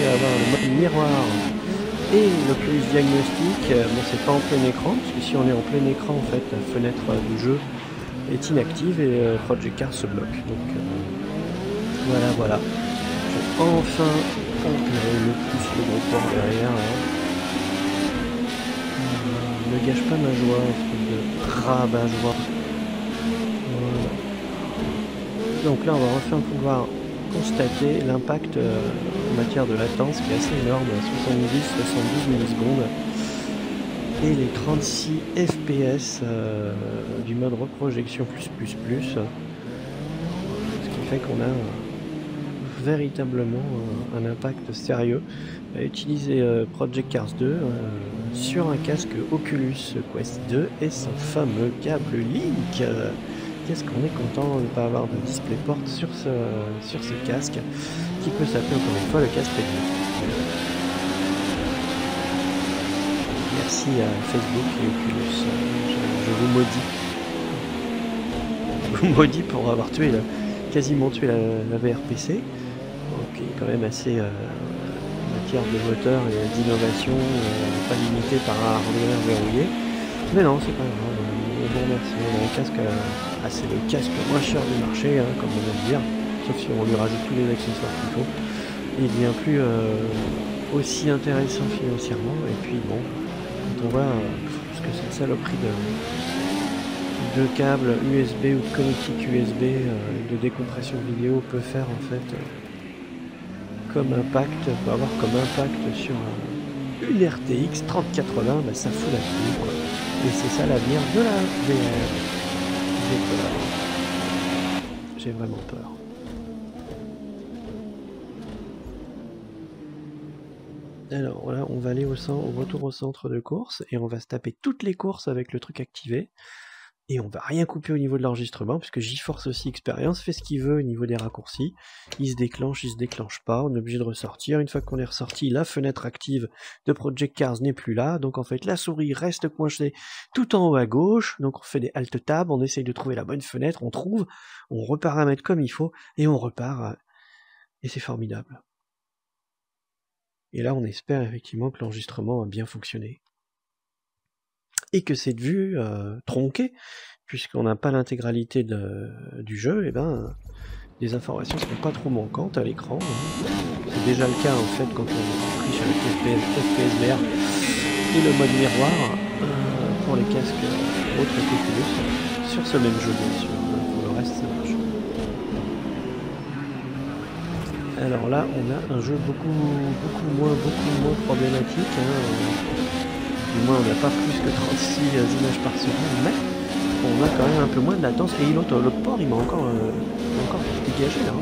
avoir le mode miroir et l'Oculus Diagnostic. Bon, c'est pas en plein écran, parce que si on est en plein écran, en fait, la fenêtre du jeu est inactive et Project Cars se bloque. Donc voilà. J'ai enfin le gros port derrière. Ne gâche pas ma joie, espèce de rabat-joie. Voilà. Donc là, on va enfin pouvoir constater l'impact en matière de latence qui est assez énorme, 70-72 millisecondes. Et les 36 FPS du mode reprojection plus. Ce qui fait qu'on a véritablement un impact sérieux à utiliser Project Cars 2 sur un casque Oculus Quest 2 et son fameux câble Link. Qu'est-ce qu'on est content de ne pas avoir de DisplayPort sur ce casque qui peut s'appeler encore une fois le casque Redmi. Merci à Facebook et Oculus, je vous maudis. Je vous maudis pour avoir quasiment tué la VRPC, qui est quand même assez en matière de moteur et d'innovation, pas limité par un hardware verrouillé. Mais non, c'est pas grave, bon merci, on a un casque, c'est le casque moins cher du marché, comme on aime dire, sauf si on lui rajoute tous les accessoires qu'il faut. Il devient plus aussi intéressant financièrement, et puis bon, quand on voit ce que cette saloperie de câbles USB ou de connectique USB de décompression vidéo peut faire en fait comme impact, peut avoir comme impact sur une RTX 3080, bah, ça fout la pluie, quoi. Et c'est ça l'avenir de la VR. J'ai peur. J'ai vraiment peur. Alors là, on va aller au retour au centre de course et on va se taper toutes les courses avec le truc activé. Et on va rien couper au niveau de l'enregistrement, puisque GeForce aussi Experience fait ce qu'il veut au niveau des raccourcis. Il se déclenche pas, on est obligé de ressortir. Une fois qu'on est ressorti, la fenêtre active de Project Cars n'est plus là, donc en fait la souris reste coincée tout en haut à gauche, donc on fait des alt tab, on essaye de trouver la bonne fenêtre, on trouve, on reparamètre comme il faut, et on repart, et c'est formidable. Et là on espère effectivement que l'enregistrement a bien fonctionné. Et que cette vue tronquée, puisqu'on n'a pas l'intégralité du jeu, et ben les informations ne seront pas trop manquantes à l'écran. C'est déjà le cas en fait quand on triche avec FPSVR et le mode miroir pour les casques autres qu'Oculus, sur ce même jeu bien sûr, pour le reste ça marche. Alors là on a un jeu beaucoup moins problématique, du moins on n'a pas plus que 36 images par seconde, mais on a quand même un peu moins de latence. Et l'autre port il m'a encore dégagé là.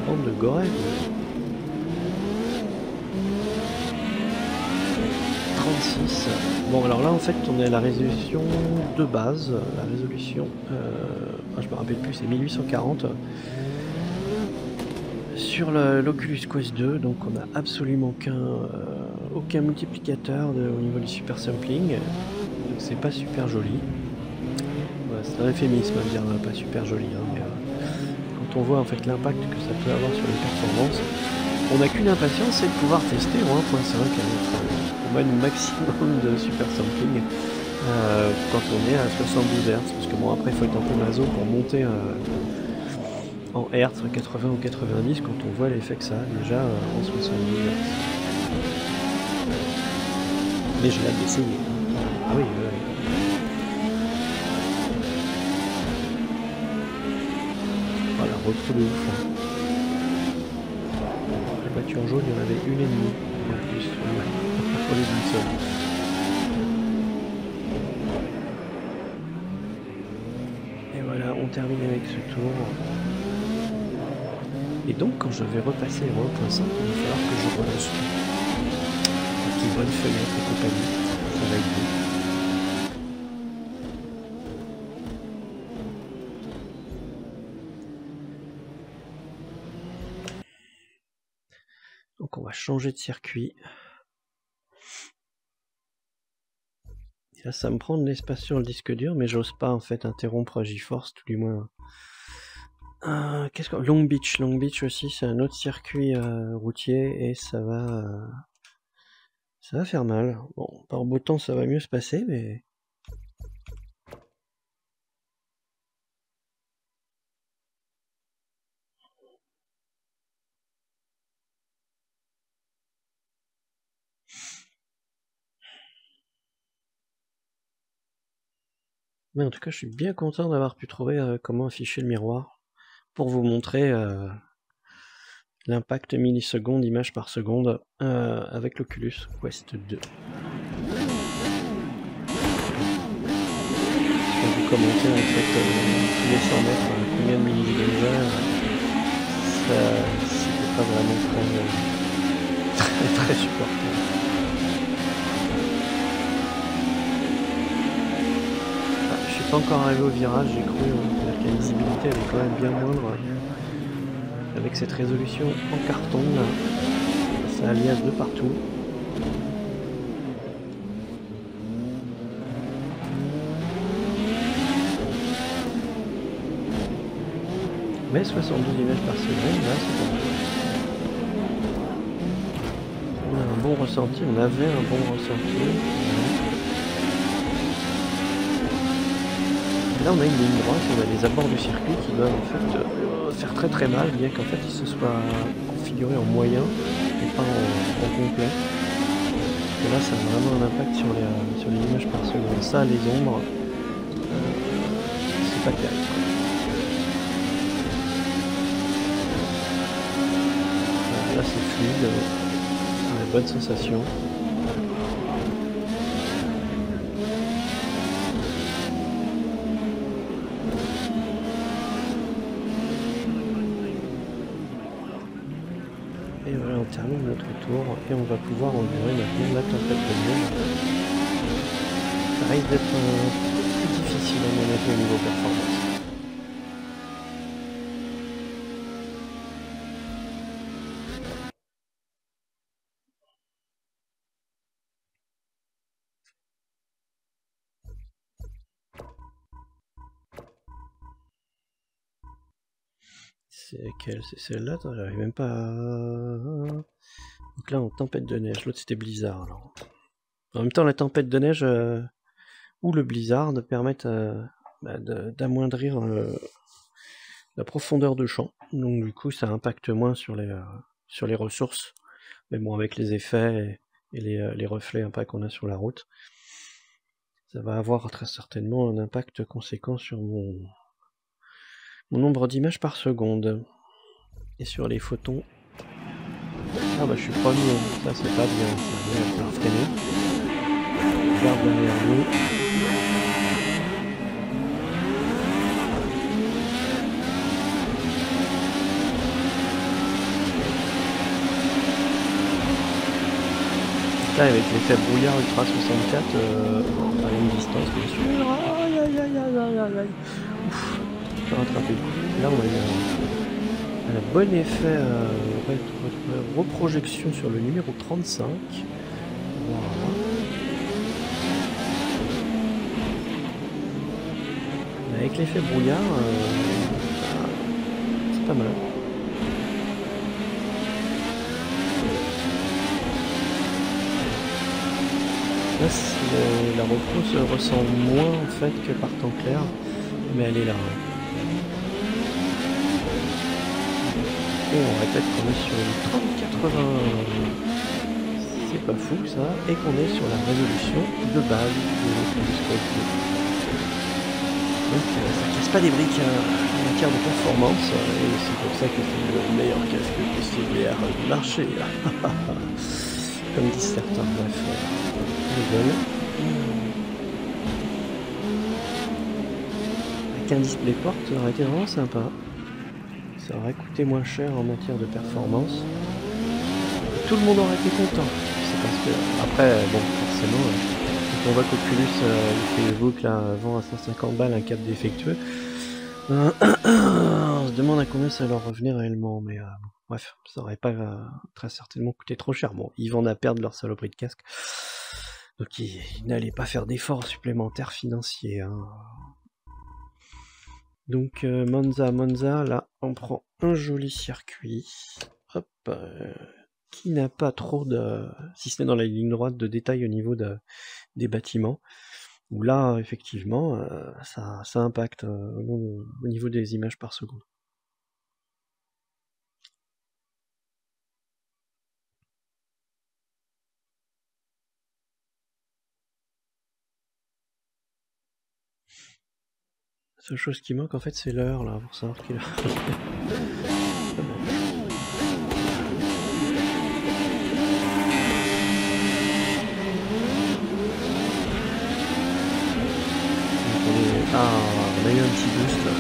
Bande de gorée. 36. Bon alors là en fait on est à la résolution de base. La résolution, je me rappelle plus, c'est 1840. Sur l'Oculus Quest 2, donc on n'a absolument aucun multiplicateur au niveau du super sampling, donc c'est pas super joli. Voilà, c'est un euphémisme à dire pas super joli, mais quand on voit en fait l'impact que ça peut avoir sur les performances, on n'a qu'une impatience, c'est de pouvoir tester au 1.5 au maximum de super sampling quand on est à 72 Hz, parce que bon après il faut être un peu maso pour monter en Hertz 80 ou 90 quand on voit l'effet que ça a déjà en 70 Hz. Mais j'ai hâte d'essayer. Ah oui, voilà, retro de ouf. La voiture jaune, il y en avait une et demie en plus sur les Wilson. Et voilà, on termine avec ce tour. Et donc quand je vais repasser au 1.5, il va falloir que je relance tout. Avec une bonne fenêtre et compagnie, ça va être bon. Donc on va changer de circuit. Et là ça me prend de l'espace sur le disque dur, mais j'ose pas en fait interrompre GeForce, tout du moins Qu'est-ce que... Long Beach aussi, c'est un autre circuit routier et ça va faire mal. Bon, par beau temps, ça va mieux se passer, mais... Mais en tout cas, je suis bien content d'avoir pu trouver comment afficher le miroir pour vous montrer l'impact milliseconde, image par seconde avec l'Oculus Quest 2. Je vais vous commenter en fait tous les 100 mètres combien de millisecondes, c'était pas vraiment très supportable. Je suis pas encore arrivé au virage, j'ai cru que la visibilité elle est quand même bien moindre avec cette résolution en carton là. Ça alias de partout. Mais 72 images par seconde, là c'est bon. On a un bon ressenti, on avait un bon ressenti. Là on a une ligne droite, on a les abords du circuit qui doivent en fait faire très mal, bien qu'en fait ils se soient configurés en moyen et pas en complet. Et là ça a vraiment un impact sur les images par seconde. Ça, les ombres, c'est pas terrible. Là c'est fluide, on a une bonne sensation. Et voilà, on termine notre tour et on va pouvoir endurer maintenant la tempête de neige. Ça risque d'être plus difficile à mon avis au niveau performance. C'est laquelle? C'est celle-là? J'arrive même pas à... Donc là, en tempête de neige. L'autre, c'était blizzard. Alors. En même temps, la tempête de neige ou le blizzard permettent d'amoindrir la profondeur de champ. Donc du coup, ça impacte moins sur les ressources. Mais bon, avec les effets et les reflets un peu qu'on a sur la route, ça va avoir très certainement un impact conséquent sur mon nombre d'images par seconde. Et sur les photons... Ah bah je suis premier, ça c'est pas bien, ça va falloir freiner. Regarde derrière nous. Là avec l'effet brouillard Ultra 64, à une distance bien sûr. Aïe aïe aïe aïe aïe aïe. Ouf, je peux rattraper. Là on a eu un bon effet reprojection sur le numéro 35. Voilà. Avec l'effet brouillard, c'est pas mal. Là, la repro se ressent moins en fait que par temps clair, mais elle est là. Et on répète qu'on est sur une 3080, c'est pas fou ça, et qu'on est sur la résolution de base de l'Oculus Quest 2. Donc ça casse pas des briques en matière de performance, et c'est pour ça que c'est le meilleur casque possible du marché. Comme disent certains, bref, je rigole. Avec un DisplayPort, ça aurait été vraiment sympa. Ça aurait coûté moins cher en matière de performance. Et tout le monde aurait été content. C'est parce que, après, bon, forcément, quand on voit qu'Oculus, Facebook, là, vend à 150 balles un câble défectueux, on se demande à combien ça leur revenait réellement, mais bref, ça aurait pas très certainement coûté trop cher. Bon, ils vendent à perdre leur saloperie de casque, donc ils n'allaient pas faire d'efforts supplémentaires financiers. Hein. Donc Monza, là, on prend un joli circuit. Hop, qui n'a pas trop de, si ce n'est dans la ligne droite, de détails au niveau des bâtiments. Où là, effectivement, ça impacte au niveau des images par seconde. La seule chose qui manque, en fait, c'est l'heure, là, pour savoir quelle heure. On a eu un petit boost là.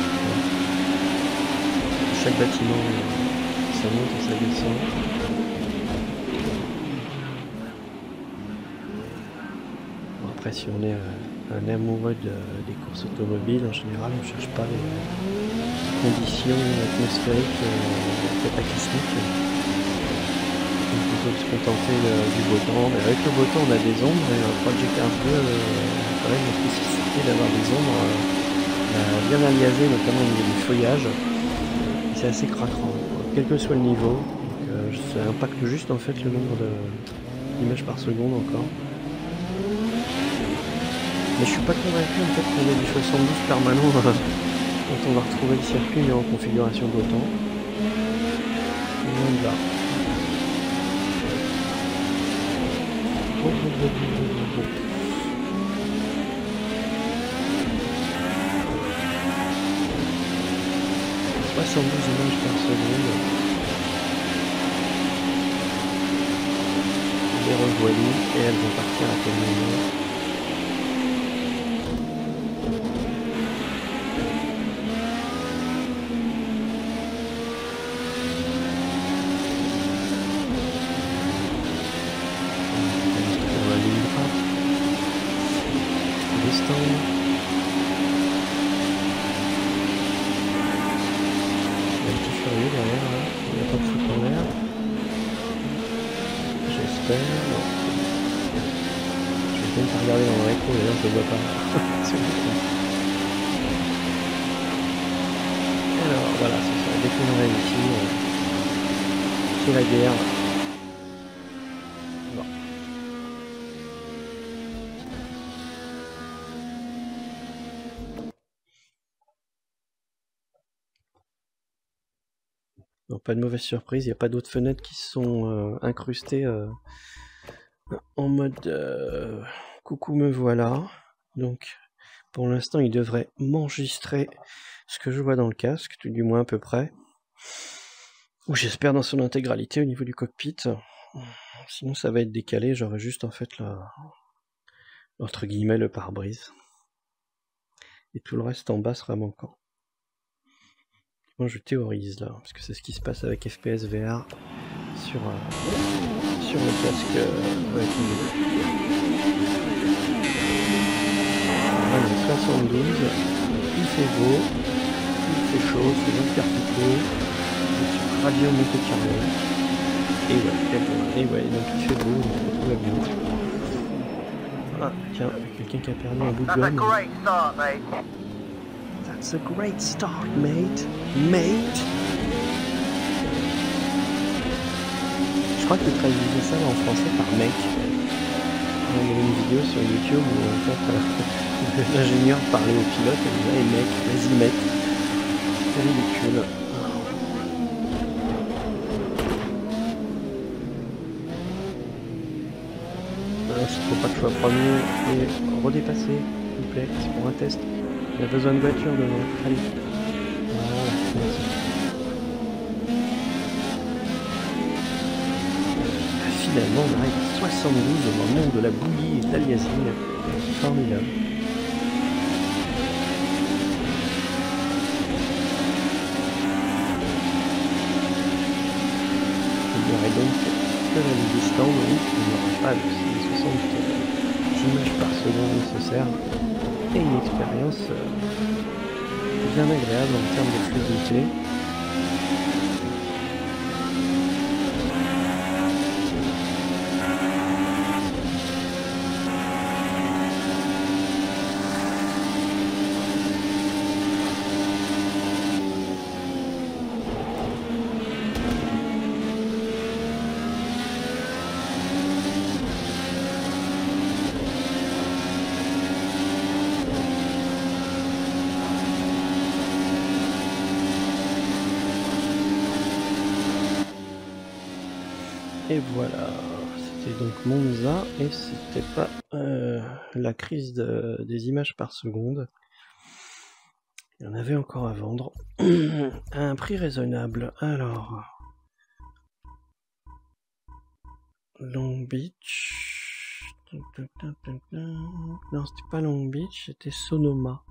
Chaque bâtiment, ça monte et ça descend. Bon, après, si on est un amoureux des courses automobiles, en général, on ne cherche pas les conditions atmosphériques cataclysmiques. On peut plutôt se contenter du beau temps. Mais avec le beau temps, on a des ombres et Project Cars 2 quand même la spécificité d'avoir des ombres bien aliasées, notamment au niveau du feuillage. C'est assez craquant, quel que soit le niveau. Ça impacte juste en fait le nombre d'images par seconde encore. Mais je suis pas convaincu en fait qu'on ait du 72 permanent quand on va retrouver le circuit en configuration d'autant. Loin de là. « 72 images par seconde. Je les revoilue et elles vont partir à quel moment. Alors voilà, c'est ça, dès qu'on aurait ici, c'est la guerre. Bon. Donc pas de mauvaise surprise, il n'y a pas d'autres fenêtres qui sont incrustées en mode coucou me voilà. Donc pour l'instant il devrait m'enregistrer ce que je vois dans le casque, tout du moins à peu près. Ou j'espère dans son intégralité au niveau du cockpit. Sinon ça va être décalé, j'aurai juste en fait entre guillemets le pare-brise. Et tout le reste en bas sera manquant. Moi je théorise là, parce que c'est ce qui se passe avec FPS VR sur le casque avec le jeu. Voilà, 72, il fait beau, il fait chaud, c'est 24 plutôt, Radio Monte Carlo. Et ouais, donc il fait beau, donc tout va bien. Ah, tiens, quelqu'un qui a perdu un bout de gomme. That's a great start, mate. Mate. Je crois que tu traduisais ça en français par mec. Il y avait une vidéo sur YouTube où en fait l'ingénieur parlait au pilote et disait hey mec, vas-y mec. C'est ridicule. Alors s'il ne faut pas que je sois premier et redépasser, s'il vous plaît, c'est pour un test. Il a besoin de voiture devant. Allez. Voilà, merci. Finalement, on arrive à 72 dans le monde de la bouillie et de l'aliasing. Formidable. Il n'y aurait donc que la distance, donc il n'y aura pas de 60 images par seconde nécessaires. Et une expérience bien agréable en termes de fluidité. Et voilà, c'était donc Monza et c'était pas la crise des images par seconde. Il y en avait encore à vendre à un prix raisonnable. Alors, Long Beach. Non, c'était pas Long Beach, c'était Sonoma.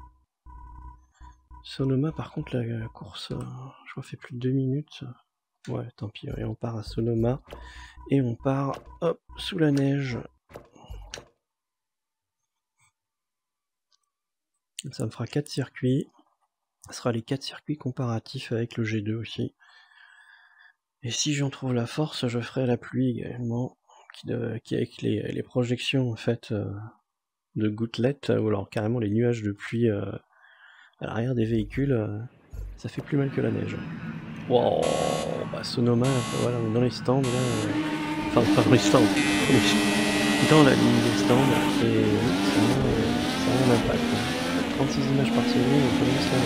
Sonoma, par contre, la course, je crois, fait plus de 2 minutes. Ouais, tant pis, et on part à Sonoma. Et on part, hop, sous la neige. Ça me fera 4 circuits. Ce sera les 4 circuits comparatifs avec le G2 aussi. Et si j'en trouve la force, je ferai la pluie également, qui avec les projections en fait de gouttelettes, ou alors carrément les nuages de pluie à l'arrière des véhicules, ça fait plus mal que la neige. Wow, bah Sonoma, voilà, on est dans les stands là, enfin pas dans les stands, dans la ligne des stands, et ça a un impact. 36 images par seconde, on commence à...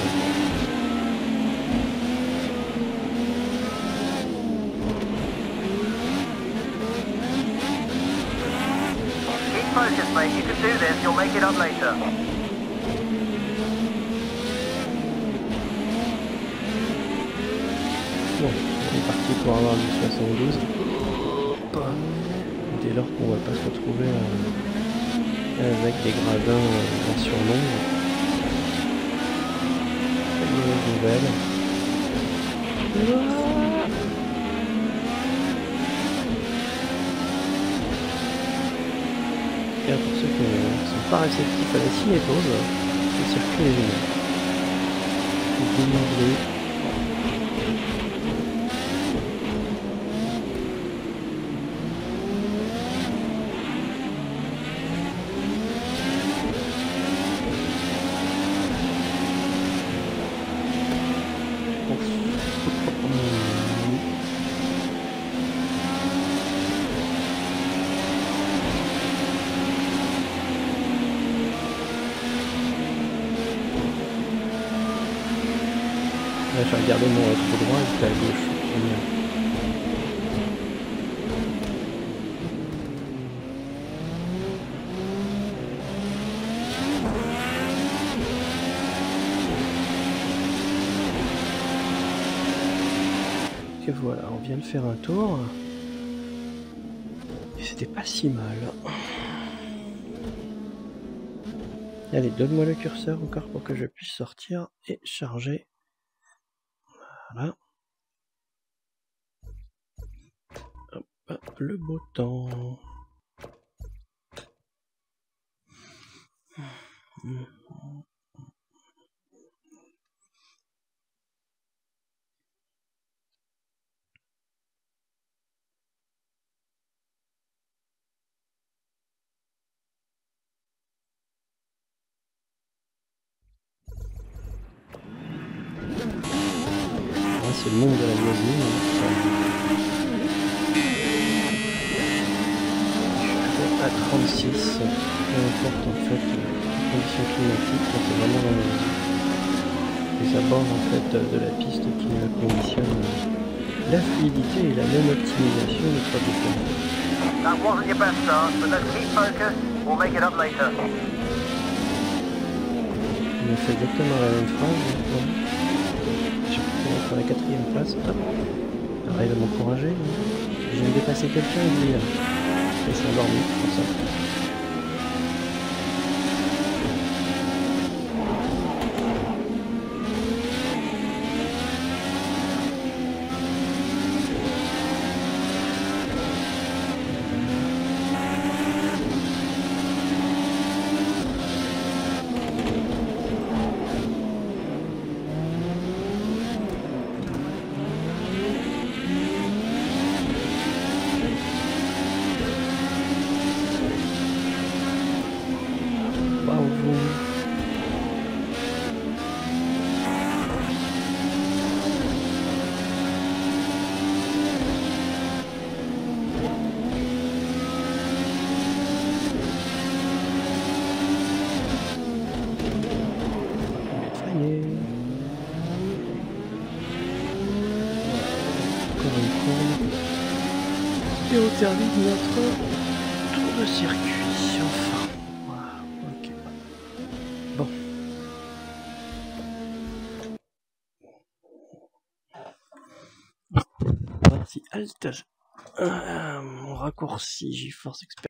Focus, mate. You can do this. You'll make it up later. Bon, on est parti pour avoir du 72. Dès lors qu'on va pas se retrouver avec des gradins en surnombre. Nouvelle. Et pour ceux qui ne sont pas réceptifs à la cinétose, le circuit est génial. Dénivelé. Là, je vais regarder mon rétro droit et puis à gauche. Et voilà, on vient de faire un tour. Et c'était pas si mal. Allez, donne-moi le curseur encore pour que je puisse sortir et charger. Voilà. Hop, le beau temps. C'est le monde de la voisine. À 36, peu importe en fait les conditions climatiques, c'est vraiment les abords en fait de la piste qui conditionnent la fluidité et la même optimisation de production. That wasn't your best start, but let's keep focused. We'll make it up later. On a fait exactement la même phrase. Je vais à la 4e place. Hop. Pareil, de m'encourager. Je viens de dépasser quelqu'un et dire. Et c'est endormi pour ça. termine notre tour de circuit, enfin. Voilà, ok. Bon. Voici Alt. Mon raccourci GeForce Experience.